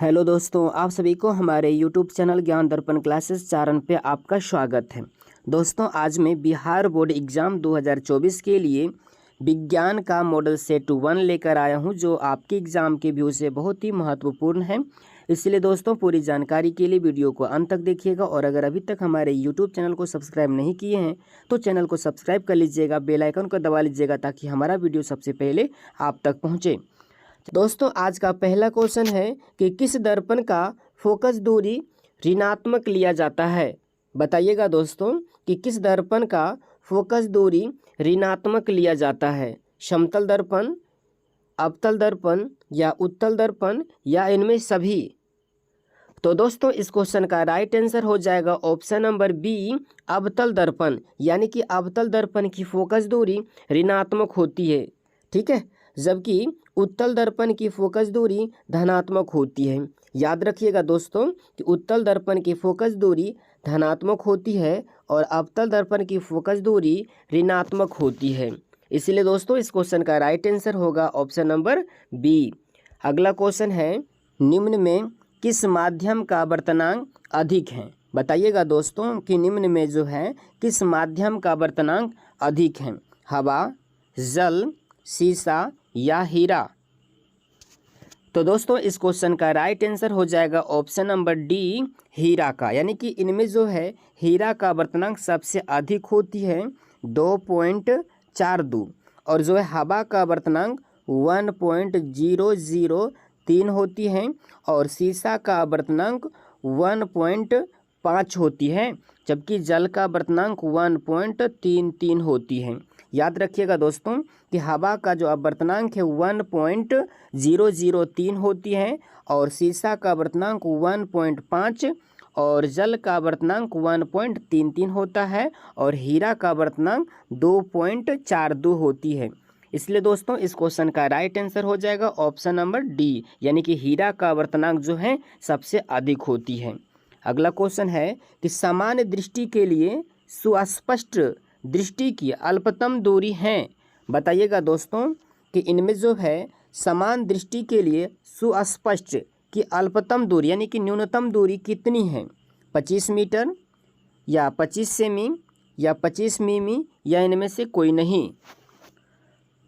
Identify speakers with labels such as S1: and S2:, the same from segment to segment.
S1: Hello दोस्तों, आप सभी को हमारे यूट्यूब चैनल ज्ञान दर्पण क्लासेस चारण पे आपका स्वागत है। दोस्तों, आज मैं बिहार बोर्ड एग्ज़ाम 2024 के लिए विज्ञान का मॉडल सेट 1 लेकर आया हूं, जो आपके एग्ज़ाम के व्यू से बहुत ही महत्वपूर्ण है। इसलिए दोस्तों, पूरी जानकारी के लिए वीडियो को अंत तक देखिएगा और अगर अभी तक हमारे यूट्यूब चैनल को सब्सक्राइब नहीं किए हैं तो चैनल को सब्सक्राइब कर लीजिएगा, बेल आइकन को दबा लीजिएगा ताकि हमारा वीडियो सबसे पहले आप तक पहुँचे। दोस्तों, आज का पहला क्वेश्चन है कि किस दर्पण का फोकस दूरी ऋणात्मक लिया जाता है। बताइएगा दोस्तों कि किस दर्पण का फोकस दूरी ऋणात्मक लिया जाता है। समतल दर्पण, अवतल दर्पण या उत्तल दर्पण या इनमें सभी। तो दोस्तों, इस क्वेश्चन का राइट आंसर हो जाएगा ऑप्शन नंबर बी, अवतल दर्पण। यानी कि अवतल दर्पण की फोकस दूरी ऋणात्मक होती है, ठीक है, जबकि उत्तल दर्पण की फोकस दूरी धनात्मक होती है। याद रखिएगा दोस्तों कि उत्तल दर्पण की फोकस दूरी धनात्मक होती है और अवतल दर्पण की फोकस दूरी ऋणात्मक होती है। इसलिए दोस्तों, इस क्वेश्चन का राइट आंसर होगा ऑप्शन नंबर बी। अगला क्वेश्चन है, निम्न में किस माध्यम का वर्तनांक अधिक है। बताइएगा दोस्तों कि निम्न में जो है किस माध्यम का वर्तनांक अधिक है। हवा, जल, सीसा या हीरा। तो दोस्तों, इस क्वेश्चन का राइट आंसर हो जाएगा ऑप्शन नंबर डी, हीरा का। यानी कि इनमें जो है हीरा का वर्तनांक सबसे अधिक होती है 2.42 और जो है हवा का वर्तनांक 1.003 होती है और सीसा का वर्तनांक 1.5 होती है, जबकि जल का वर्तनांक 1.33 होती है। याद रखिएगा दोस्तों कि हवा का जो वर्तनांक है 1.003 होती है और सीसा का वर्तनांक 1.5 और जल का वर्तनांक 1.33 होता है और हीरा का वर्तनांक 2.42 होती है। इसलिए दोस्तों, इस क्वेश्चन का राइट आंसर हो जाएगा ऑप्शन नंबर डी, यानी कि हीरा का वर्तनांक जो है सबसे अधिक होती है। अगला क्वेश्चन है कि सामान्य दृष्टि के लिए सुस्पष्ट दृष्टि की अल्पतम दूरी है। बताइएगा दोस्तों कि इनमें जो है समान दृष्टि के लिए सुस्पष्ट की अल्पतम दूरी यानी कि न्यूनतम दूरी कितनी है। 25 मीटर या 25 सेमी या 25 मिमी या इनमें से कोई नहीं।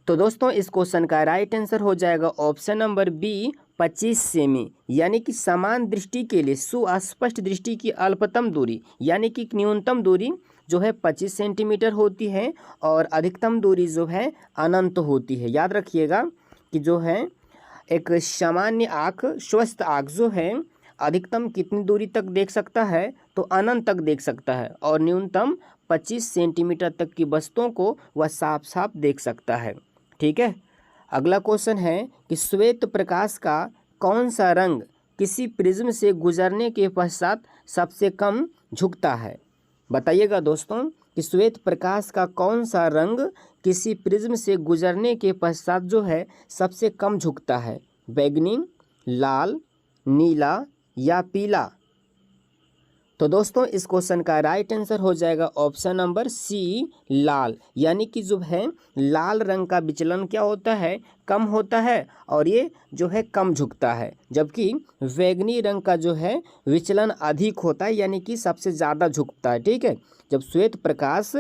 S1: तो दोस्तों, इस क्वेश्चन का राइट आंसर हो जाएगा ऑप्शन नंबर बी, 25 सेमी। यानी कि समान दृष्टि के लिए सुस्पष्ट दृष्टि की अल्पतम दूरी यानी कि न्यूनतम दूरी जो है 25 सेंटीमीटर होती है और अधिकतम दूरी जो है अनंत होती है। याद रखिएगा कि जो है एक सामान्य आँख, स्वस्थ आँख जो है अधिकतम कितनी दूरी तक देख सकता है, तो अनंत तक देख सकता है और न्यूनतम 25 सेंटीमीटर तक की वस्तुओं को वह साफ साफ देख सकता है, ठीक है। अगला क्वेश्चन है कि श्वेत प्रकाश का कौन सा रंग किसी प्रिज्म से गुजरने के पश्चात सबसे कम झुकता है। बताइएगा दोस्तों कि श्वेत प्रकाश का कौन सा रंग किसी प्रिज्म से गुजरने के पश्चात जो है सबसे कम झुकता है। बैंगनी, लाल, नीला या पीला। तो दोस्तों, इस क्वेश्चन का राइट आंसर हो जाएगा ऑप्शन नंबर सी, लाल। यानी कि जो है लाल रंग का विचलन क्या होता है, कम होता है और ये जो है कम झुकता है, जबकि बैंगनी रंग का जो है विचलन अधिक होता है यानी कि सबसे ज़्यादा झुकता है, ठीक है। जब श्वेत प्रकाश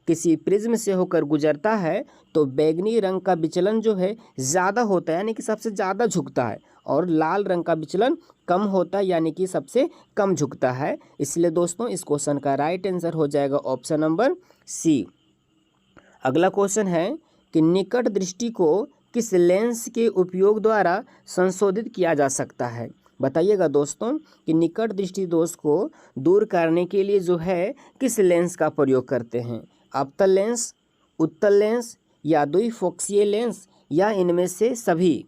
S1: किसी प्रिज्म से होकर गुजरता है तो बैंगनी रंग का विचलन जो है ज़्यादा होता है यानी कि सबसे ज़्यादा झुकता है और लाल रंग का विचलन कम होता है यानी कि सबसे कम झुकता है। इसलिए दोस्तों, इस क्वेश्चन का राइट आंसर हो जाएगा ऑप्शन नंबर सी। अगला क्वेश्चन है कि निकट दृष्टि को किस लेंस के उपयोग द्वारा संशोधित किया जा सकता है। बताइएगा दोस्तों कि निकट दृष्टि दोष को दूर करने के लिए जो है किस लेंस का प्रयोग करते हैं। अवतल लेंस, उत्तल लेंस या द्विफोक्सीय लेंस या इनमें से सभी।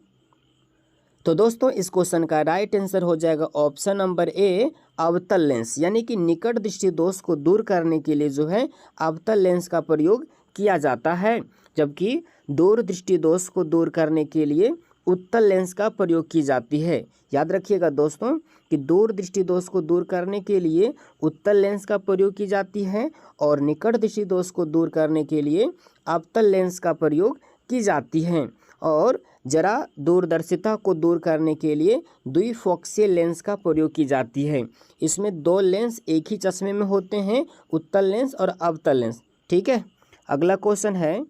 S1: तो दोस्तों, इस क्वेश्चन का राइट आंसर हो जाएगा ऑप्शन नंबर ए, अवतल लेंस। यानी कि निकट दृष्टि दोष को दूर करने के लिए जो है अवतल लेंस का प्रयोग किया जाता है, जबकि दूर दृष्टि दोष को दूर करने के लिए उत्तल लेंस का प्रयोग की जाती है। याद रखिएगा दोस्तों कि दूर दृष्टि दोष को दूर करने के लिए उत्तल लेंस का प्रयोग की जाती है और निकट दृष्टि दोष को दूर करने के लिए अवतल लेंस का प्रयोग की जाती है। और जरा दूरदर्शिता को दूर करने के लिए द्विफोक्सीय लेंस का प्रयोग की जाती है। इसमें दो लेंस एक ही चश्मे में होते हैं, उत्तल लेंस और अवतल लेंस। ठीक है। अगला क्वेश्चन है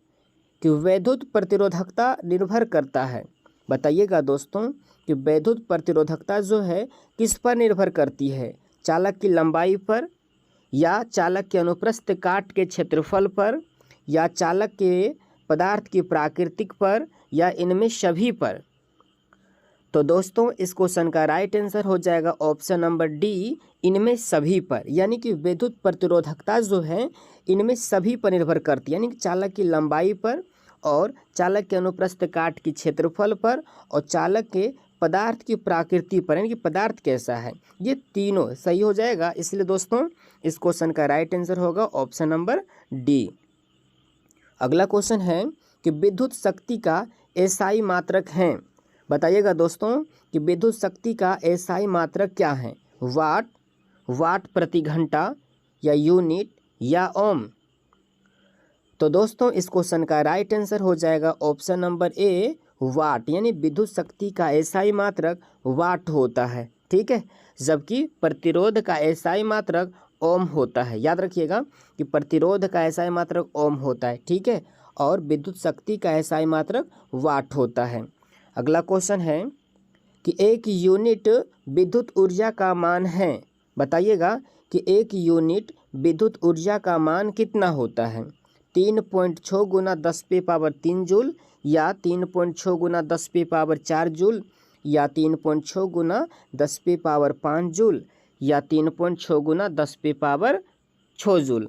S1: कि वैद्युत प्रतिरोधकता निर्भर करता है। बताइएगा दोस्तों कि वैद्युत प्रतिरोधकता जो है किस पर निर्भर करती है, चालक की लंबाई पर, या चालक के अनुप्रस्थ काट के क्षेत्रफल पर, या चालक के पदार्थ की प्राकृतिक पर, या इनमें सभी पर। तो दोस्तों इस क्वेश्चन का राइट आंसर हो जाएगा ऑप्शन नंबर डी, इनमें सभी पर। यानी कि विद्युत प्रतिरोधकता जो है इनमें सभी पर निर्भर करती है, यानी कि चालक की लंबाई पर, और चालक के अनुप्रस्थ काट की क्षेत्रफल पर, और चालक के पदार्थ की प्रकृति पर, यानी कि पदार्थ कैसा है। ये तीनों सही हो जाएगा। इसलिए दोस्तों इस क्वेश्चन का राइट आंसर होगा ऑप्शन नंबर डी। अगला क्वेश्चन है कि विद्युत शक्ति का एसआई मात्रक है। बताइएगा दोस्तों कि विद्युत शक्ति का एसआई मात्रक क्या है, वाट, वाट प्रति घंटा, या यूनिट, या ओम। तो दोस्तों इस क्वेश्चन का राइट आंसर हो जाएगा ऑप्शन नंबर ए, वाट। यानी विद्युत शक्ति का एसआई मात्रक वाट होता है। ठीक है। जबकि प्रतिरोध का एसआई मात्रक ओम होता है। याद रखिएगा कि प्रतिरोध का एसआई मात्रक ओम होता है। ठीक है। और विद्युत शक्ति का एसआई मात्रक वाट होता है। अगला क्वेश्चन है कि एक यूनिट विद्युत ऊर्जा का मान है। बताइएगा कि एक यूनिट विद्युत ऊर्जा का मान कितना होता है, 3.6 गुना 10⁻³ जूल, या 3.6 गुना 10⁻4 जूल, या 3.6 गुना 10⁻5 जूल, या 3.6 गुना 10⁻6 जूल।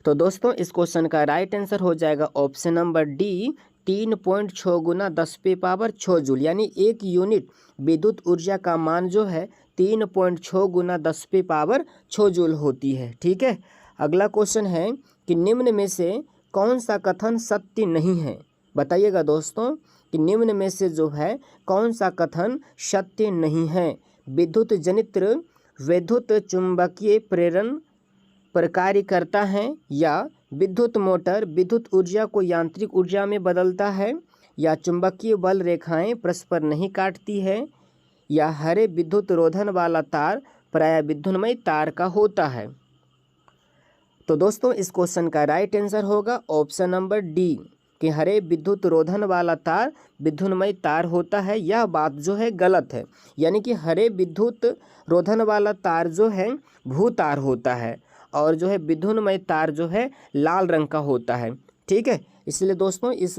S1: तो दोस्तों इस क्वेश्चन का राइट आंसर हो जाएगा ऑप्शन नंबर डी, 3.6 गुना 10⁻6 जूल। यानी एक यूनिट विद्युत ऊर्जा का मान जो है 3.6 गुना 10⁻6 जूल होती है। ठीक है। अगला क्वेश्चन है कि निम्न में से कौन सा कथन सत्य नहीं है। बताइएगा दोस्तों कि निम्न में से जो है कौन सा कथन सत्य नहीं है। विद्युत जनित्र विद्युत चुंबकीय प्रेरण पर कार्य करता है, या विद्युत मोटर विद्युत ऊर्जा को यांत्रिक ऊर्जा में बदलता है, या चुंबकीय बल रेखाएं परस्पर नहीं काटती है, या हरे विद्युत रोधन वाला तार प्रायः विद्युन्मय तार का होता है। तो दोस्तों इस क्वेश्चन का राइट आंसर होगा ऑप्शन नंबर डी कि हरे विद्युत रोधन वाला तार विद्युन्मय तार होता है। यह बात जो है गलत है। यानी कि हरे विद्युत रोधन वाला तार जो है भूतार होता है, और जो है विद्युन्मय तार जो है लाल रंग का होता है। ठीक है। इसलिए दोस्तों इस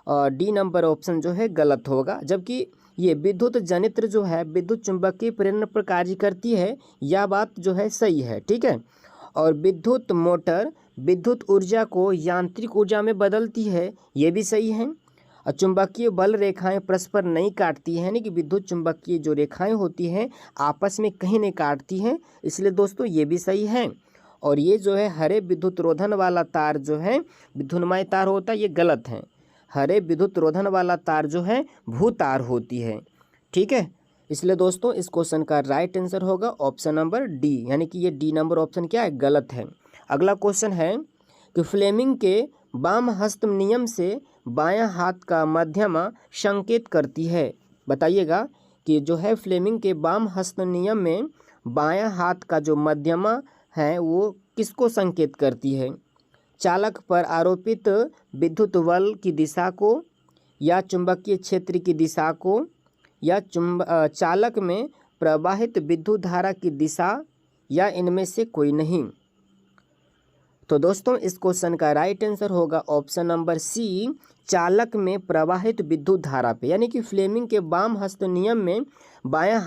S1: डी नंबर ऑप्शन जो है गलत होगा। जबकि ये विद्युत जनित्र जो है विद्युत चुंबकीय प्रेरण पर कार्य करती है, यह बात जो है सही है। ठीक है। और विद्युत मोटर विद्युत ऊर्जा को यांत्रिक ऊर्जा में बदलती है, ये भी सही है। और चुंबकीय बल रेखाएं परस्पर नहीं काटती हैं, यानी कि विद्युत चुंबकीय जो रेखाएं होती हैं आपस में कहीं नहीं काटती हैं। इसलिए दोस्तों ये भी सही है। और ये जो है हरे विद्युत रोधन वाला तार जो है विद्युन्मय तार होता है, ये गलत है। हरे विद्युत रोधन वाला तार जो है भूतार होती है। ठीक है। इसलिए दोस्तों इस क्वेश्चन का राइट आंसर होगा ऑप्शन नंबर डी, यानी कि ये डी नंबर ऑप्शन क्या है, गलत है। अगला क्वेश्चन है कि फ्लेमिंग के वाम हस्त नियम से बायां हाथ का मध्यमा संकेत करती है। बताइएगा कि जो है फ्लेमिंग के वाम हस्त नियम में बायां हाथ का जो मध्यमा है वो किसको संकेत करती है, चालक पर आरोपित विद्युत बल की दिशा को, या चुंबकीय क्षेत्र की दिशा को, या चालक में प्रवाहित विद्युत धारा की दिशा, या इनमें से कोई नहीं। तो दोस्तों इस क्वेश्चन का राइट आंसर होगा ऑप्शन नंबर सी, चालक में प्रवाहित विद्युत धारा पे। यानी कि फ्लेमिंग के वाम हस्त नियम में बायां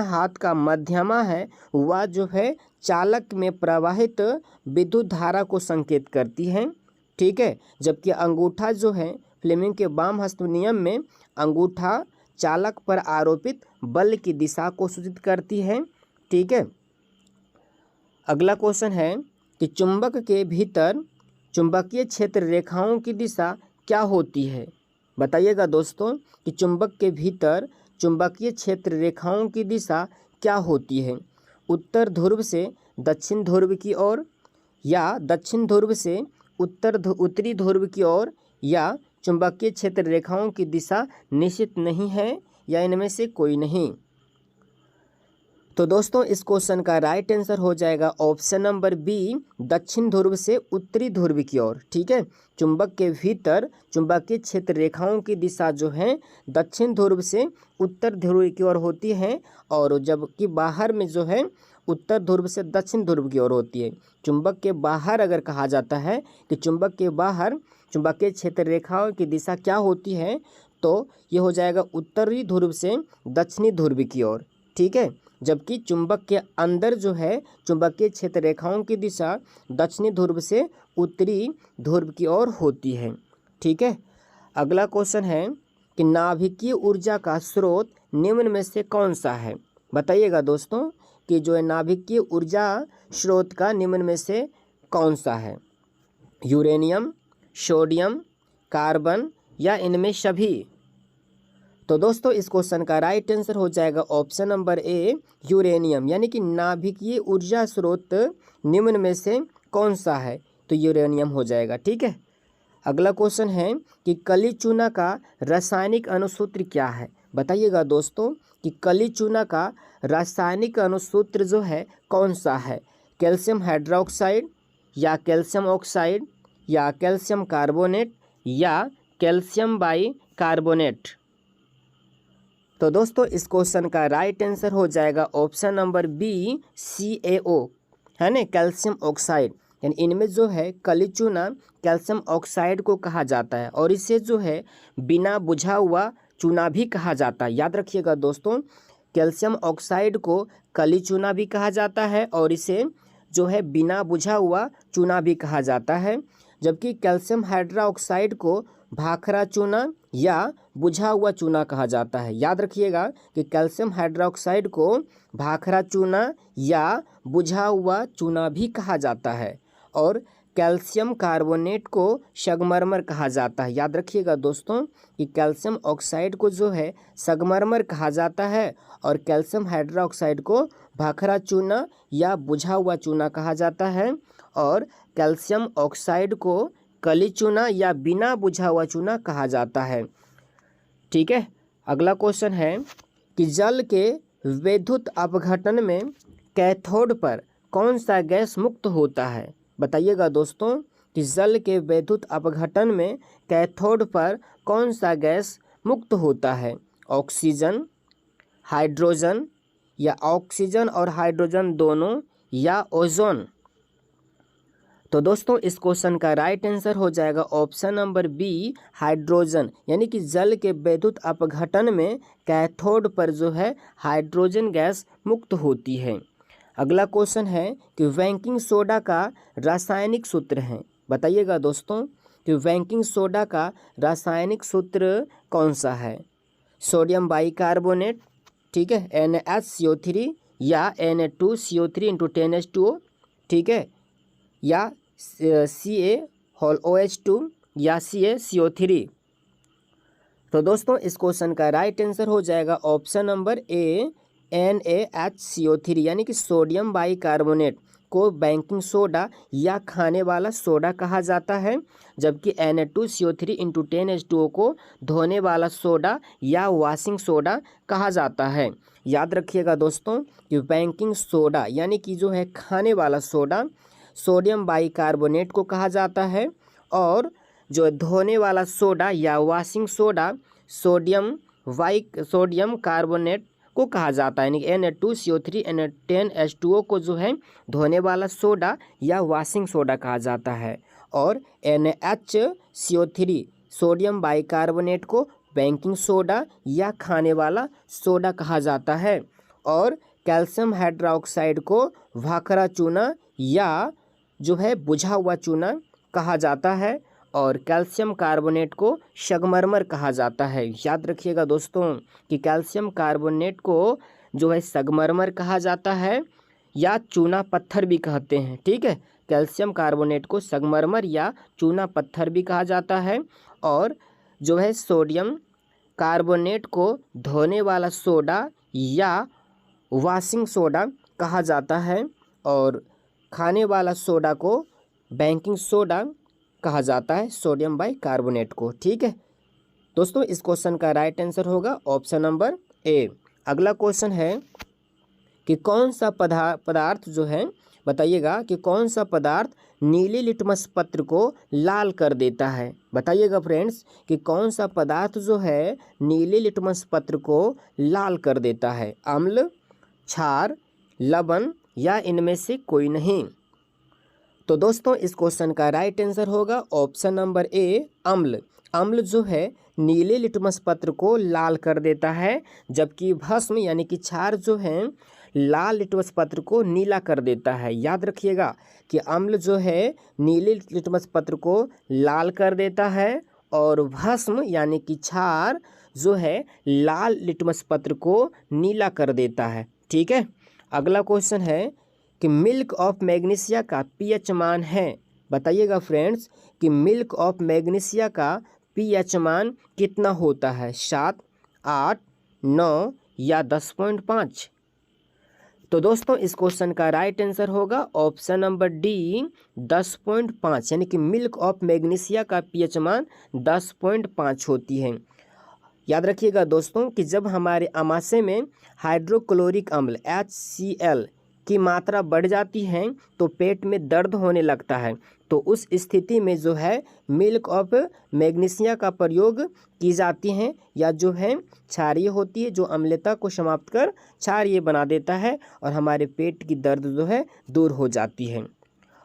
S1: हाथ का मध्यमा है वह जो है चालक में प्रवाहित विद्युत धारा को संकेत करती है। ठीक है। जबकि अंगूठा जो है फ्लेमिंग के वाम हस्त नियम में अंगूठा चालक पर आरोपित बल की दिशा को सूचित करती है। ठीक है। अगला क्वेश्चन है कि चुंबक के भीतर चुंबकीय क्षेत्र रेखाओं की दिशा क्या होती है। बताइएगा दोस्तों कि चुंबक के भीतर चुंबकीय क्षेत्र रेखाओं की दिशा क्या होती है, उत्तर ध्रुव से दक्षिण ध्रुव की ओर, या दक्षिण ध्रुव से उत्तरी ध्रुव की ओर, या चुंबकीय क्षेत्र रेखाओं की दिशा निश्चित नहीं है या इनमें से कोई नहीं। तो दोस्तों इस क्वेश्चन का राइट आंसर हो जाएगा ऑप्शन नंबर बी, दक्षिण ध्रुव से उत्तरी ध्रुव की ओर। ठीक है, चुंबक के भीतर चुंबकीय क्षेत्र रेखाओं की दिशा जो है दक्षिण ध्रुव से उत्तर ध्रुव की ओर होती है, और जबकि बाहर में जो है उत्तर ध्रुव से दक्षिण ध्रुव की ओर होती है। चुंबक के बाहर अगर कहा जाता है कि चुंबक के बाहर चुंबकीय क्षेत्र रेखाओं की दिशा क्या होती है, तो ये हो जाएगा उत्तरी ध्रुव से दक्षिणी ध्रुव की ओर। ठीक है, जबकि चुंबक के अंदर जो है चुंबकीय क्षेत्र रेखाओं की दिशा दक्षिणी ध्रुव से उत्तरी ध्रुव की ओर होती है। ठीक है, अगला क्वेश्चन है कि नाभिकीय ऊर्जा का स्रोत निम्न में से कौन सा है। बताइएगा दोस्तों कि जो है नाभिकीय ऊर्जा स्रोत का निम्न में से कौन सा है। यूरेनियम, सोडियम, कार्बन या इनमें सभी। तो दोस्तों इस क्वेश्चन का राइट आंसर हो जाएगा ऑप्शन नंबर ए, यूरेनियम। यानी कि नाभिकीय ऊर्जा स्रोत निम्न में से कौन सा है, तो यूरेनियम हो जाएगा। ठीक है, अगला क्वेश्चन है कि कली चूना का रासायनिक अनुसूत्र क्या है। बताइएगा दोस्तों कि कली चूना का रासायनिक अनुसूत्र जो है कौन सा है। कैल्शियम हाइड्रोक्साइड या कैल्शियम ऑक्साइड या कैल्शियम कार्बोनेट या कैल्शियम बाइकार्बोनेट। तो दोस्तों इस क्वेश्चन का राइट आंसर हो जाएगा ऑप्शन नंबर बी, CaO, है ना, कैल्शियम ऑक्साइड। यानी इनमें जो है कली चूना कैल्शियम ऑक्साइड को कहा जाता है, और इसे जो है बिना बुझा हुआ चूना भी कहा जाता है। याद रखिएगा दोस्तों, कैल्शियम ऑक्साइड को कली चूना भी कहा जाता है और इसे जो है बिना बुझा हुआ चूना भी कहा जाता है, जबकि कैल्शियम हाइड्रोक्साइड को भाखरा चूना या बुझा हुआ चूना कहा जाता है। याद रखिएगा कि कैल्शियम हाइड्रोक्साइड को भाखरा चूना या बुझा हुआ चूना भी कहा जाता है, और कैल्शियम कार्बोनेट को संगमरमर कहा जाता है। याद रखिएगा दोस्तों कि कैल्शियम ऑक्साइड को जो है संगमरमर कहा जाता है, और कैल्शियम हाइड्रोक्साइड को भाखरा चूना या बुझा हुआ चूना कहा जाता है, और कैल्शियम ऑक्साइड को कली चूना या बिना बुझा हुआ चूना कहा जाता है। ठीक है, अगला क्वेश्चन है कि जल के विद्युत अपघटन में कैथोड पर कौन सा गैस मुक्त होता है। बताइएगा दोस्तों कि जल के विद्युत अपघटन में कैथोड पर कौन सा गैस मुक्त होता है। ऑक्सीजन, हाइड्रोजन या ऑक्सीजन और हाइड्रोजन दोनों, या ओजोन। तो दोस्तों इस क्वेश्चन का राइट आंसर हो जाएगा ऑप्शन नंबर बी, हाइड्रोजन। यानी कि जल के विद्युत अपघटन में कैथोड पर जो है हाइड्रोजन गैस मुक्त होती है। अगला क्वेश्चन है कि बेकिंग सोडा का रासायनिक सूत्र है। बताइएगा दोस्तों कि बेकिंग सोडा का रासायनिक सूत्र कौन सा है। सोडियम बाइकार्बोनेट, ठीक है, NaCO3 या Na2CO3 × 10H2O, ठीक है, या CaOH2 या CaCO3। तो दोस्तों इस क्वेश्चन का राइट आंसर हो जाएगा ऑप्शन नंबर ए, NaHCO3। यानी कि सोडियम बाइकार्बोनेट को बेकिंग सोडा या खाने वाला सोडा कहा जाता है, जबकि Na2CO3 × 10H2O को धोने वाला सोडा या वॉशिंग सोडा कहा जाता है। याद रखिएगा दोस्तों कि बेकिंग सोडा यानी कि जो है खाने वाला सोडा सोडियम बाइकार्बोनेट को कहा जाता है, और जो धोने वाला सोडा या वॉशिंग सोडा सोडियम कार्बोनेट को कहा जाता है। यानी Na2CO3 Na10H2O को जो है धोने वाला सोडा या वॉशिंग सोडा कहा जाता है, और NaHCO3 सोडियम बाइकार्बोनेट को बेकिंग सोडा या खाने वाला सोडा कहा जाता है, और कैल्शियम हाइड्रोक्साइड को भाखरा चूना या जो है बुझा हुआ चूना कहा जाता है, और कैल्शियम कार्बोनेट को संगमरमर कहा जाता है। याद रखिएगा दोस्तों कि कैल्शियम कार्बोनेट को जो है संगमरमर कहा जाता है या चूना पत्थर भी कहते हैं। ठीक है, कैल्शियम कार्बोनेट को संगमरमर या चूना पत्थर भी कहा जाता है, और जो है सोडियम कार्बोनेट को धोने वाला सोडा या वॉशिंग सोडा कहा जाता है, और खाने वाला सोडा को बेकिंग सोडा कहा जाता है सोडियम बाइकार्बोनेट को। ठीक है दोस्तों, इस क्वेश्चन का राइट आंसर होगा ऑप्शन नंबर ए। अगला क्वेश्चन है कि कौन सा पदार्थ जो है, बताइएगा कि कौन सा पदार्थ नीले लिटमस पत्र को लाल कर देता है। बताइएगा फ्रेंड्स कि कौन सा पदार्थ जो है नीले लिटमस पत्र को लाल कर देता है। अम्ल, क्षार, लवण या इनमें से कोई नहीं। तो दोस्तों इस क्वेश्चन का राइट आंसर होगा ऑप्शन नंबर ए, अम्ल। अम्ल जो है नीले लिटमस पत्र को लाल कर देता है, जबकि भस्म यानी कि क्षार जो है लाल लिटमस पत्र को नीला कर देता है। याद रखिएगा कि अम्ल जो है नीले लिटमस पत्र को लाल कर देता है और भस्म यानी कि क्षार जो है लाल लिटमस पत्र को नीला कर देता है। ठीक है, अगला क्वेश्चन है कि मिल्क ऑफ मैग्नीशिया का पीएच मान है। बताइएगा फ्रेंड्स कि मिल्क ऑफ मैग्नीशिया का पीएच मान कितना होता है, 7, 8, 9 या 10.5। तो दोस्तों इस क्वेश्चन का राइट आंसर होगा ऑप्शन नंबर डी, 10.5, यानी कि मिल्क ऑफ मैग्नीशिया का पीएच मान 10.5 होती है। याद रखिएगा दोस्तों कि जब हमारे आमाशय में हाइड्रोक्लोरिक अम्ल HCl की मात्रा बढ़ जाती है तो पेट में दर्द होने लगता है, तो उस स्थिति में जो है मिल्क ऑफ मैग्नीशिया का प्रयोग की जाती है, या जो है क्षारीय होती है जो अम्लता को समाप्त कर क्षारीय बना देता है और हमारे पेट की दर्द जो है दूर हो जाती है।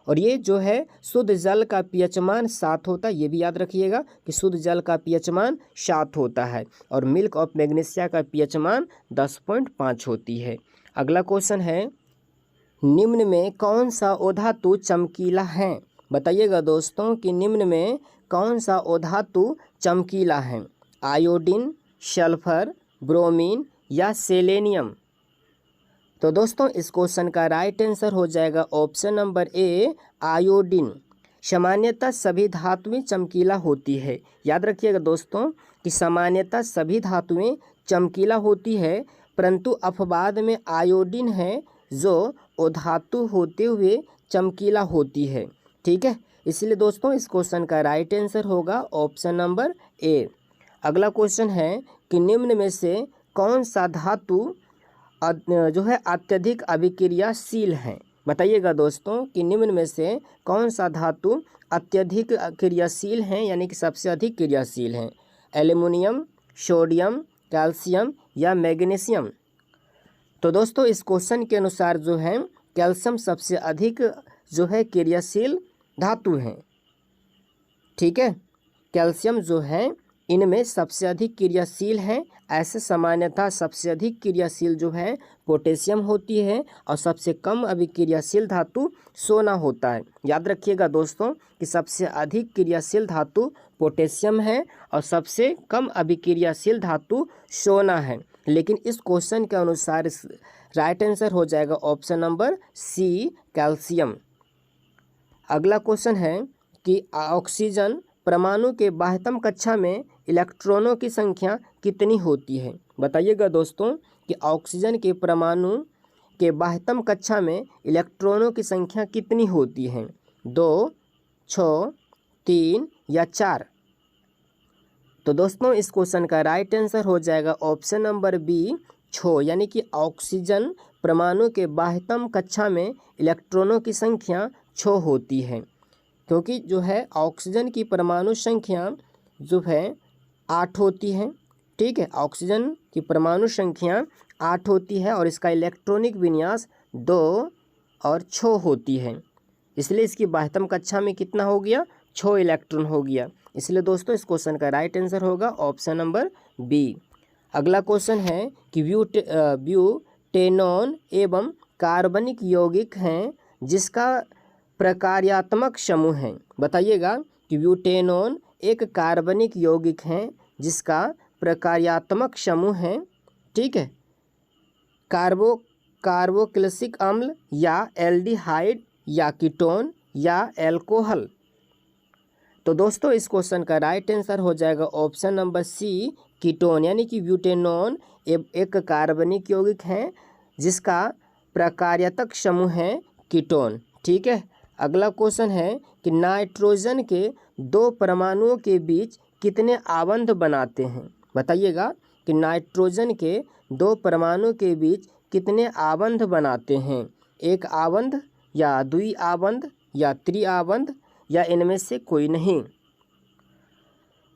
S1: और ये जो है शुद्ध जल का पीएच मान 7 होता है, ये भी याद रखिएगा कि शुद्ध जल का पीएच मान 7 होता है और मिल्क ऑफ मैग्नीशिया का पीएच मान 10.5 होती है। अगला क्वेश्चन है, निम्न में कौन सा अधातु चमकीला है। बताइएगा दोस्तों कि निम्न में कौन सा अधातु चमकीला है, आयोडीन, सल्फर, ब्रोमीन या सेलेनियम। तो दोस्तों इस क्वेश्चन का राइट आंसर हो जाएगा ऑप्शन नंबर ए, आयोडीन। सामान्यतः सभी धातुएं चमकीला होती है। याद रखिएगा दोस्तों कि सामान्यतः सभी धातुएं चमकीला होती है, परंतु अपवाद में आयोडीन है जो अधातु होते हुए चमकीला होती है। ठीक है, इसलिए दोस्तों इस क्वेश्चन का राइट आंसर होगा ऑप्शन नंबर ए। अगला क्वेश्चन है कि निम्न में से कौन सा धातु जो है अत्यधिक अभिक्रियाशील है। बताइएगा दोस्तों कि निम्न में से कौन सा धातु अत्यधिक क्रियाशील है, यानी कि सबसे अधिक क्रियाशील है, एल्युमिनियम, सोडियम, कैल्शियम या मैग्नीशियम। तो दोस्तों इस क्वेश्चन के अनुसार जो है कैल्शियम सबसे अधिक जो है क्रियाशील धातु है। ठीक है, कैल्शियम जो है इनमें सबसे अधिक क्रियाशील है। ऐसे सामान्यतः सबसे अधिक क्रियाशील जो है पोटेशियम होती है और सबसे कम अभिक्रियाशील धातु सोना होता है। याद रखिएगा दोस्तों कि सबसे अधिक क्रियाशील धातु पोटेशियम है और सबसे कम अभिक्रियाशील धातु सोना है। लेकिन इस क्वेश्चन के अनुसार राइट आंसर हो जाएगा ऑप्शन नंबर सी, कैल्शियम। अगला क्वेश्चन है कि ऑक्सीजन परमाणु के बाह्यतम कक्षा में इलेक्ट्रॉनों की संख्या कितनी होती है। बताइएगा दोस्तों कि ऑक्सीजन के परमाणु के बाह्यतम कक्षा में इलेक्ट्रॉनों की संख्या कितनी होती है, 2, 6, 3 या 4। तो दोस्तों इस क्वेश्चन का राइट आंसर हो जाएगा ऑप्शन नंबर बी, 6, यानी कि ऑक्सीजन परमाणु के बाह्यतम कक्षा में इलेक्ट्रॉनों की संख्या 6 होती है, क्योंकि जो है ऑक्सीजन की परमाणु संख्या जो है 8 होती है। ठीक है, ऑक्सीजन की परमाणु संख्या 8 होती है और इसका इलेक्ट्रॉनिक विन्यास 2 और 6 होती है, इसलिए इसकी बाह्यतम कक्षा में कितना हो गया, 6 इलेक्ट्रॉन हो गया। इसलिए दोस्तों इस क्वेश्चन का राइट आंसर होगा ऑप्शन नंबर बी। अगला क्वेश्चन है कि ब्यूटेनॉन एवं कार्बनिक यौगिक हैं जिसका प्रकार्यात्मक समूह है। बताइएगा कि ब्यूटेनॉन एक कार्बनिक यौगिक है जिसका प्रकार्यात्मक समूह है। ठीक है, कार्बोक्सिलिक अम्ल या एल्डिहाइड या कीटोन या एल्कोहल। तो दोस्तों इस क्वेश्चन का राइट आंसर हो जाएगा ऑप्शन नंबर सी, कीटोन, यानी कि ब्यूटेनॉन एक कार्बनिक यौगिक है जिसका प्रकार्यात्मक समूह है कीटोन। ठीक है, अगला क्वेश्चन है कि नाइट्रोजन के 2 परमाणुओं के बीच कितने आबंध बनाते हैं। बताइएगा कि नाइट्रोजन के 2 परमाणु के बीच कितने आबंध बनाते हैं। एक आबंध या द्वि आबंध या त्रि आबंध या इनमें से कोई नहीं।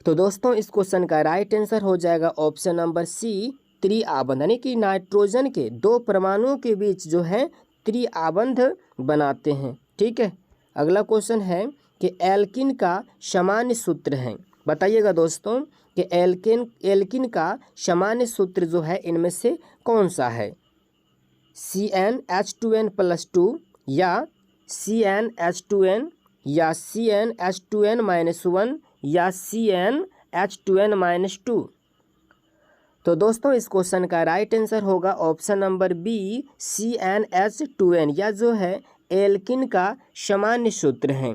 S1: तो दोस्तों इस क्वेश्चन का राइट आंसर हो जाएगा ऑप्शन नंबर सी, त्रि आबंध। यानी कि नाइट्रोजन के 2 परमाणुओं के बीच जो है त्रि आबंध बनाते हैं। ठीक है। अगला क्वेश्चन है कि एल्किन का सामान्य सूत्र है। बताइएगा दोस्तों कि एल्किन का सामान्य सूत्र जो है इनमें से कौन सा है। CnH2n+2 या CnH2n या CnH2n-1 या CnH2n-2। तो दोस्तों इस क्वेश्चन का राइट आंसर होगा ऑप्शन नंबर बी, CnH2n, या जो है एल्किन का सामान्य सूत्र है।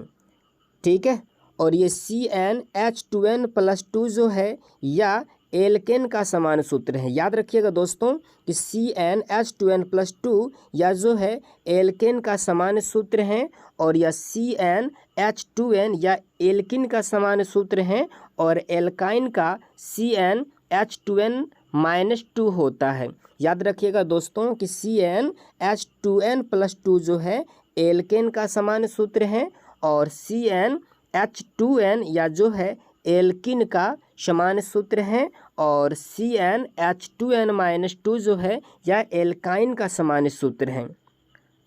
S1: ठीक है। और ये CnH2n+2 जो है या एल्केन का समान सूत्र है। याद रखिएगा दोस्तों कि CnH2n+2 या जो है एल्केन का समान सूत्र है और यह CnH2n या एल्किन का समान सूत्र है और एल्काइन का CnH2n-2 होता है। याद रखिएगा दोस्तों कि CnH2n+2 जो है एल्केन का समान सूत्र है और CnH2n या जो है एल्किन का समान सूत्र है और CnH2n-2 जो है या एल्काइन का समान सूत्र है।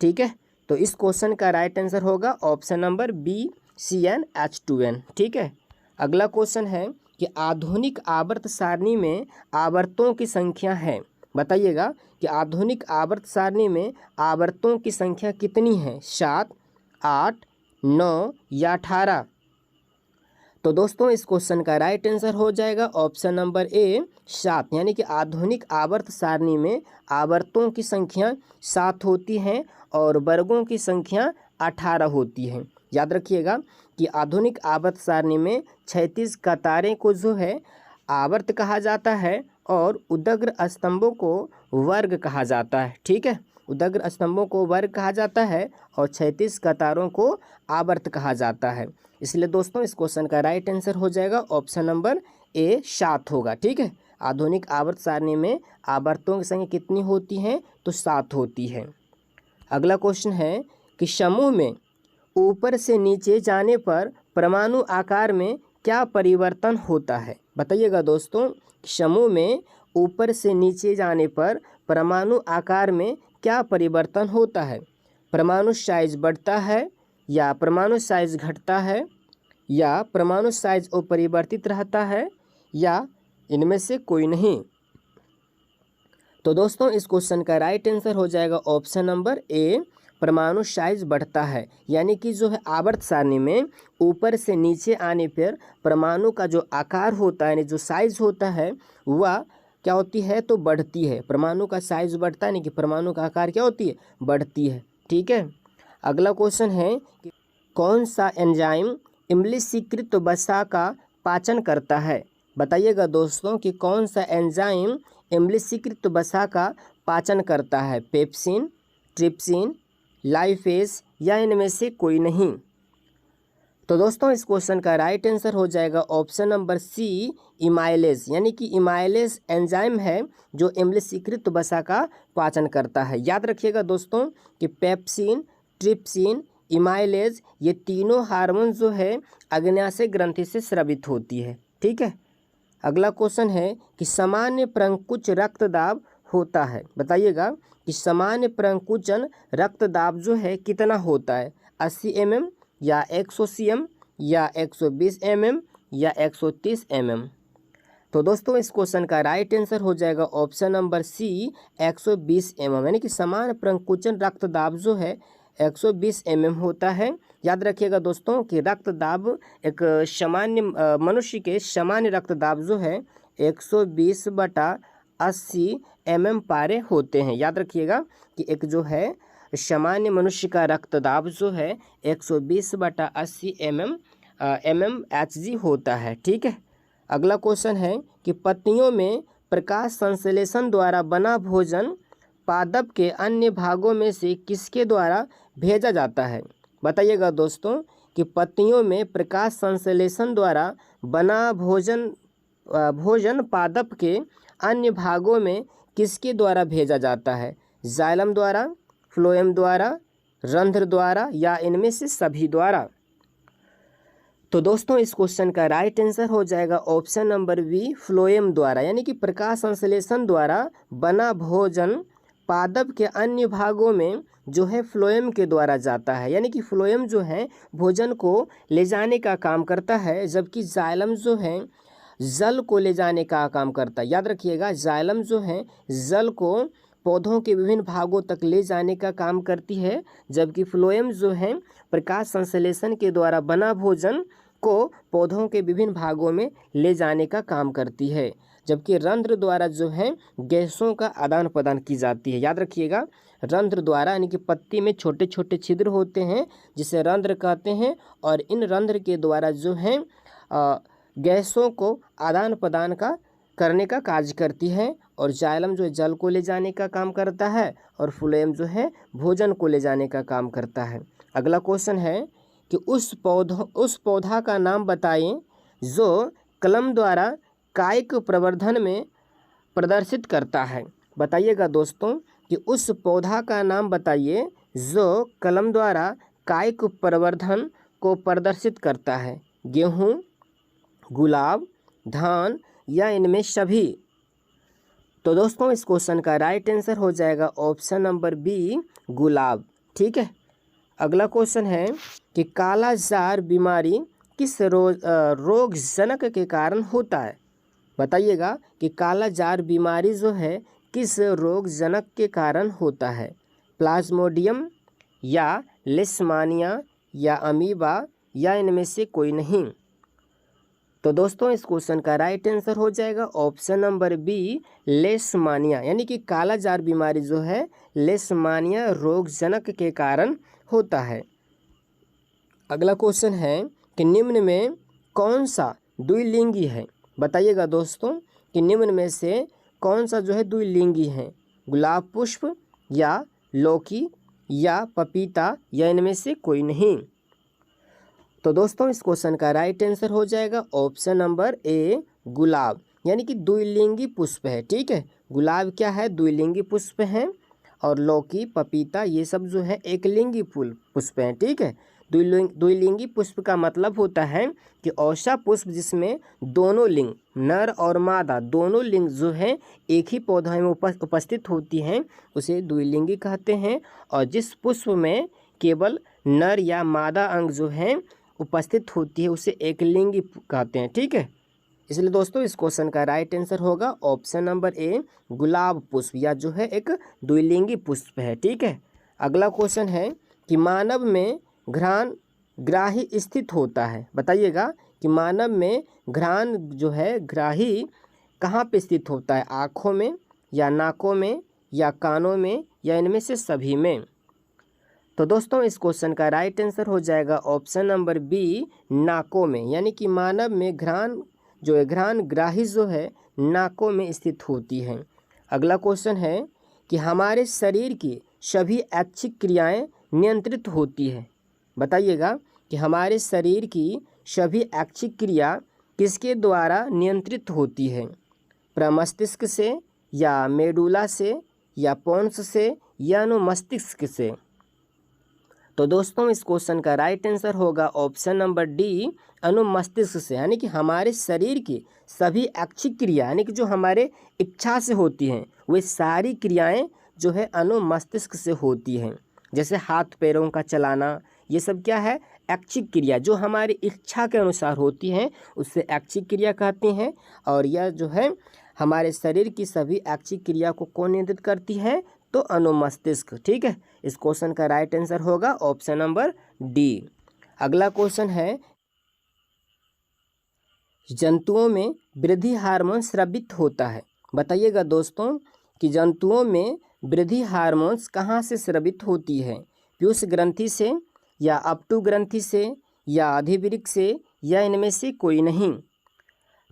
S1: ठीक है। तो इस क्वेश्चन का राइट आंसर होगा ऑप्शन नंबर बी, CnH2n। ठीक है। अगला क्वेश्चन है कि आधुनिक आवर्त सारणी में आवर्तों की संख्या है। बताइएगा कि आधुनिक आवर्त सारणी में आवर्तों की संख्या कितनी है, 7, 8, 9 या 18। तो दोस्तों इस क्वेश्चन का राइट आंसर हो जाएगा ऑप्शन नंबर ए, 7। यानी कि आधुनिक आवर्त सारणी में आवर्तों की संख्या 7 होती है और वर्गों की संख्या 18 होती है। याद रखिएगा कि आधुनिक आवर्त सारणी में 36 कतारें को जो है आवर्त कहा जाता है और उदग्र स्तंभों को वर्ग कहा जाता है। ठीक है। उदग्र स्तंभों को वर्ग कहा जाता है और 36 कतारों को आवर्त कहा जाता है। इसलिए दोस्तों इस क्वेश्चन का राइट आंसर हो जाएगा ऑप्शन नंबर ए, 7 होगा। ठीक है। आधुनिक आवर्त सारणी में आवर्तों की संख्या कितनी होती है, तो 7 होती है। अगला क्वेश्चन है कि समूह में ऊपर से नीचे जाने पर परमाणु आकार में क्या परिवर्तन होता है। बताइएगा दोस्तों, समूह में ऊपर से नीचे जाने पर परमाणु आकार में क्या परिवर्तन होता है। परमाणु साइज बढ़ता है या परमाणु साइज घटता है या परमाणु साइज अपरिवर्तित रहता है या इनमें से कोई नहीं। तो दोस्तों इस क्वेश्चन का राइट आंसर हो जाएगा ऑप्शन नंबर ए, परमाणु साइज बढ़ता है। यानी कि जो है आवर्त सारणी में ऊपर से नीचे आने पर परमाणु का जो आकार होता है, यानी जो साइज होता है, वह क्या होती है, तो बढ़ती है। परमाणु का साइज बढ़ता है, यानी कि परमाणु का आकार क्या होती है, बढ़ती है। ठीक है। अगला क्वेश्चन है कि कौन सा एंजाइम इम्लिसिकृत वसा का पाचन करता है। बताइएगा दोस्तों कि कौन सा एंजाइम इम्लिसिकृत वसा का पाचन करता है। पेप्सिन, ट्रिप्सिन, लाइपेज या इनमें से कोई नहीं। तो दोस्तों इस क्वेश्चन का राइट आंसर हो जाएगा ऑप्शन नंबर सी, इमाइलेज। यानी कि इमाइलेज एंजाइम है जो इम्लिसिकृत वसा का पाचन करता है। याद रखिएगा दोस्तों कि पेप्सिन, ट्रिप्सिन, इमाइलेज ये तीनों हार्मोन जो है अग्न्याशय ग्रंथि से स्रावित होती है। ठीक है। अगला क्वेश्चन है कि सामान्य प्रंकुच रक्तदाब होता है। बताइएगा कि सामान्य प्रंकुचन रक्तदाब जो है कितना होता है, 80 mm या 100 cm या 120 mm या 130 mm। तो दोस्तों इस क्वेश्चन का राइट आंसर हो जाएगा ऑप्शन नंबर सी, 120 mm। यानी कि सामान्य प्रंकुचन रक्तदाब जो है 120 mm होता है। याद रखिएगा दोस्तों कि रक्तदाब एक सामान्य मनुष्य के सामान्य रक्तदाब जो है 120/80 mm पारे होते हैं। याद रखिएगा कि एक जो है सामान्य मनुष्य का रक्तदाब जो है 120/80 mmHg होता है। ठीक है। अगला क्वेश्चन है कि पत्तियों में प्रकाश संश्लेषण द्वारा बना भोजन पादप के अन्य भागों में से किसके द्वारा भेजा जाता है। बताइएगा दोस्तों कि पत्तियों में प्रकाश संश्लेषण द्वारा बना भोजन पादप के अन्य भागों में किसके द्वारा भेजा जाता है? जाइलम द्वारा, फ्लोएम द्वारा, रंध्र द्वारा या इनमें से सभी द्वारा? तो दोस्तों इस क्वेश्चन का राइट आंसर हो जाएगा ऑप्शन नंबर बी, फ्लोएम द्वारा, यानी कि प्रकाश संश्लेषण द्वारा बना भोजन पादप के अन्य भागों में जो है फ्लोएम के द्वारा जाता है। यानी कि फ्लोएम जो है भोजन को ले जाने का काम करता है, जबकि जाइलम जो है जल को ले जाने का काम करता है। याद रखिएगा, जाइलम जो है जल को पौधों के विभिन्न भागों तक ले जाने का काम करती है, जबकि फ्लोएम जो है प्रकाश संश्लेषण के द्वारा बना भोजन को पौधों के विभिन्न भागों में ले जाने का काम करती है, जबकि रंध्र द्वारा जो है गैसों का आदान प्रदान की जाती है। याद रखिएगा, रंध्र द्वारा, यानी कि पत्ती में छोटे छोटे छिद्र होते हैं जिसे रंध्र कहते हैं, और इन रंध्र के द्वारा जो है गैसों को आदान प्रदान करने का कार्य करती है। और जाइलम जो है जल को ले जाने का काम करता है, और फ्लोएम जो है भोजन को ले जाने का काम करता है। अगला क्वेश्चन है कि उस पौधा का नाम बताएं जो कलम द्वारा कायिक प्रवर्धन में प्रदर्शित करता है। बताइएगा दोस्तों कि उस पौधा का नाम बताइए जो कलम द्वारा कायिक प्रवर्धन को प्रदर्शित करता है। गेहूँ, गुलाब, धान या इनमें सभी? तो दोस्तों इस क्वेश्चन का राइट आंसर हो जाएगा ऑप्शन नंबर बी, गुलाब। ठीक है। अगला क्वेश्चन है कि काला जार बीमारी किस रोगजनक के कारण होता है? बताइएगा कि काला जार बीमारी जो है किस रोगजनक के कारण होता है? प्लाज्मोडियम या लिस्मानिया या अमीबा या इनमें से कोई नहीं? तो दोस्तों इस क्वेश्चन का राइट आंसर हो जाएगा ऑप्शन नंबर बी, लेशमानिया, यानी कि काला जार बीमारी जो है लेशमानिया रोगजनक के कारण होता है। अगला क्वेश्चन है कि निम्न में कौन सा द्विलिंगी है? बताइएगा दोस्तों कि निम्न में से कौन सा जो है द्विलिंगी है? गुलाब पुष्प या लौकी या पपीता या इनमें से कोई नहीं? तो दोस्तों इस क्वेश्चन का राइट आंसर हो जाएगा ऑप्शन नंबर ए, गुलाब, यानी कि द्विलिंगी पुष्प है। ठीक है, गुलाब क्या है? द्विलिंगी पुष्प है, और लौकी, पपीता ये सब जो है एकलिंगी पुष्प हैं। ठीक है, द्विलिंगी पुष्प का मतलब होता है कि ऐसा पुष्प जिसमें दोनों लिंग, नर और मादा दोनों लिंग जो है एक ही पौधा में उपस्थित होती हैं, उसे द्विलिंगी कहते हैं। और जिस पुष्प में केवल नर या मादा अंग जो है उपस्थित होती है उसे एकलिंगी कहते हैं। ठीक है, इसलिए दोस्तों इस क्वेश्चन का राइट आंसर होगा ऑप्शन नंबर ए, गुलाब पुष्प, या जो है एक द्विलिंगी पुष्प है। ठीक है। अगला क्वेश्चन है कि मानव में घ्राण ग्राही स्थित होता है। बताइएगा कि मानव में घ्राण जो है ग्राही कहाँ पे स्थित होता है? आँखों में या नाकों में या कानों में या इनमें से सभी में? तो दोस्तों इस क्वेश्चन का राइट आंसर हो जाएगा ऑप्शन नंबर बी, नाकों में, यानी कि मानव में घ्राण ग्राही जो है नाकों में स्थित होती है। अगला क्वेश्चन है कि हमारे शरीर की सभी ऐच्छिक क्रियाएं नियंत्रित होती है। बताइएगा कि हमारे शरीर की सभी ऐच्छिक क्रिया किसके द्वारा नियंत्रित होती है? प्रमस्तिष्क से या मेडुला से या पोन्स से या अनुमस्तिष्क से? तो दोस्तों इस क्वेश्चन का राइट आंसर होगा ऑप्शन नंबर डी, अनुमस्तिष्क से, यानी कि हमारे शरीर की सभी ऐच्छिक क्रिया, यानी कि जो हमारे इच्छा से होती हैं वे सारी क्रियाएं जो है अनुमस्तिष्क से होती हैं। जैसे हाथ पैरों का चलाना, ये सब क्या है? ऐच्छिक क्रिया, जो हमारी इच्छा के अनुसार होती हैं उससे ऐच्छिक क्रिया कहते हैं। और यह जो है हमारे शरीर की सभी ऐच्छिक क्रिया को कौन नियंत्रित करती है? तो अनुमस्तिष्क। ठीक है, इस क्वेश्चन का राइट आंसर होगा ऑप्शन नंबर डी। अगला क्वेश्चन है जंतुओं में वृद्धि हार्मोन स्रावित होता है। बताइएगा दोस्तों कि जंतुओं में वृद्धि हार्मोन्स कहाँ से स्रावित होती है? पीयूष ग्रंथि से या अपटू ग्रंथि से या अधिवृक्क से या इनमें से कोई नहीं?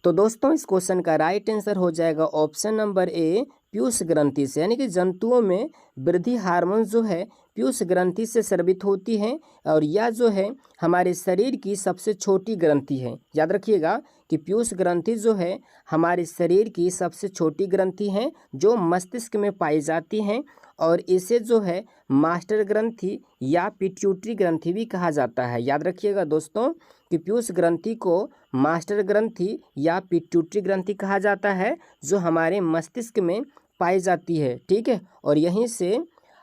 S1: तो दोस्तों इस क्वेश्चन का राइट आंसर हो जाएगा ऑप्शन नंबर ए, पीयूष ग्रंथि से, यानी कि जंतुओं में वृद्धि हार्मोन जो है पीयूष ग्रंथि से स्रावित होती हैं और यह जो है हमारे शरीर की सबसे छोटी ग्रंथि है। याद रखिएगा कि पीयूष ग्रंथि जो है हमारे शरीर की सबसे छोटी ग्रंथि है जो मस्तिष्क में पाई जाती हैं और इसे जो है मास्टर ग्रंथि या पिट्यूटरी ग्रंथि भी कहा जाता है। याद रखिएगा दोस्तों कि पीयूष ग्रंथि को मास्टर ग्रंथि या पिट्यूटरी ग्रंथि कहा जाता है जो हमारे मस्तिष्क में पाई जाती है। ठीक है, और यहीं से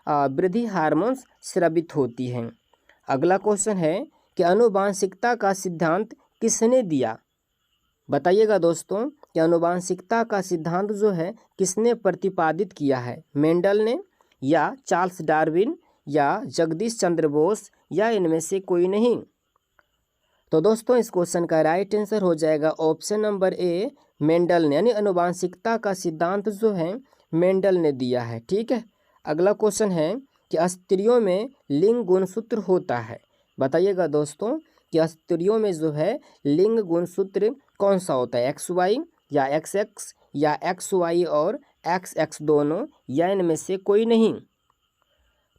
S1: वृद्धि हार्मोन्स स्रावित होती हैं। अगला क्वेश्चन है कि आनुवांशिकता का सिद्धांत किसने दिया? बताइएगा दोस्तों कि आनुवांशिकता का सिद्धांत जो है किसने प्रतिपादित किया है? मेंडल ने या चार्ल्स डार्विन या जगदीश चंद्र बोस या इनमें से कोई नहीं? तो दोस्तों इस क्वेश्चन का राइट आंसर हो जाएगा ऑप्शन नंबर ए, मेंडल ने, यानी आनुवांशिकता का सिद्धांत जो है मेंडल ने दिया है। ठीक है, अगला क्वेश्चन है कि स्त्रियों में लिंग गुणसूत्र होता है। बताइएगा दोस्तों कि स्त्रियों में जो है लिंग गुणसूत्र कौन सा होता है? XY या XX या XY और XX दोनों या इनमें से कोई नहीं?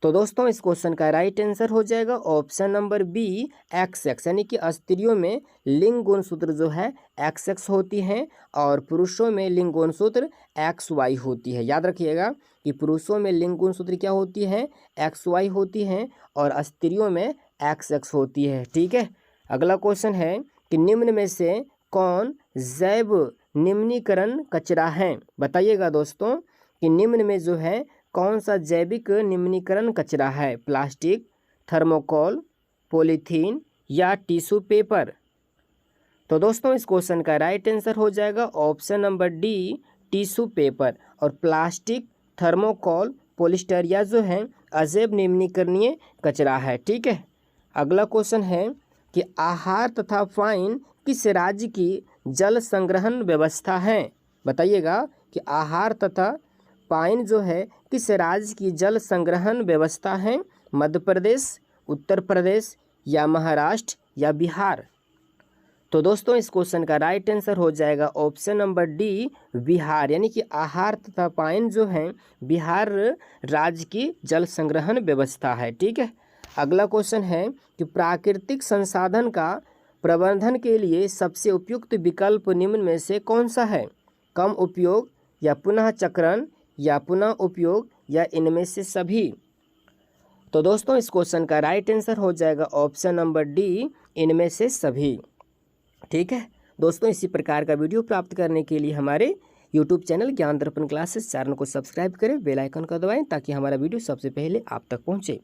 S1: तो दोस्तों इस क्वेश्चन का राइट आंसर हो जाएगा ऑप्शन नंबर बी, XX, यानी कि स्त्रियों में लिंग गुणसूत्र जो है XX होती हैं और पुरुषों में लिंग गुणसूत्र XY होती है। याद रखिएगा कि पुरुषों में लिंग गुणसूत्र क्या होती है? XY होती हैं और स्त्रियों में XX होती है। ठीक है, अगला क्वेश्चन है कि निम्न में से कौन जैव निम्नीकरण कचरा है? बताइएगा दोस्तों कि निम्न में जो है कौन सा जैविक निम्नीकरण कचरा है? प्लास्टिक, थर्मोकोल, पॉलीथीन या टिश्यू पेपर? तो दोस्तों इस क्वेश्चन का राइट आंसर हो जाएगा option number D, tissue paper. और प्लास्टिक, थर्मोकोल, पॉलिस्टर जो है अजैव निम्नीकरणीय कचरा है। ठीक है, अगला क्वेश्चन है कि आहार तथा पाइन किस राज्य की जल संग्रहण व्यवस्था है? बताइएगा कि आहार तथा पाइन जो है किस राज्य की जल संग्रहण व्यवस्था है? मध्य प्रदेश, उत्तर प्रदेश या महाराष्ट्र या बिहार? तो दोस्तों इस क्वेश्चन का राइट आंसर हो जाएगा ऑप्शन नंबर डी, बिहार, यानी कि आहार तथा पाइन जो है बिहार राज्य की जल संग्रहण व्यवस्था है। ठीक है, अगला क्वेश्चन है कि प्राकृतिक संसाधन का प्रबंधन के लिए सबसे उपयुक्त विकल्प निम्न में से कौन सा है? कम उपयोग या पुनः चक्रण या पुनः उपयोग या इनमें से सभी? तो दोस्तों इस क्वेश्चन का राइट आंसर हो जाएगा ऑप्शन नंबर डी, इनमें से सभी। ठीक है दोस्तों, इसी प्रकार का वीडियो प्राप्त करने के लिए हमारे YouTube चैनल ज्ञान दर्पण क्लासेस चैनल को सब्सक्राइब करें, बेल आइकन को दबाएं ताकि हमारा वीडियो सबसे पहले आप तक पहुंचे।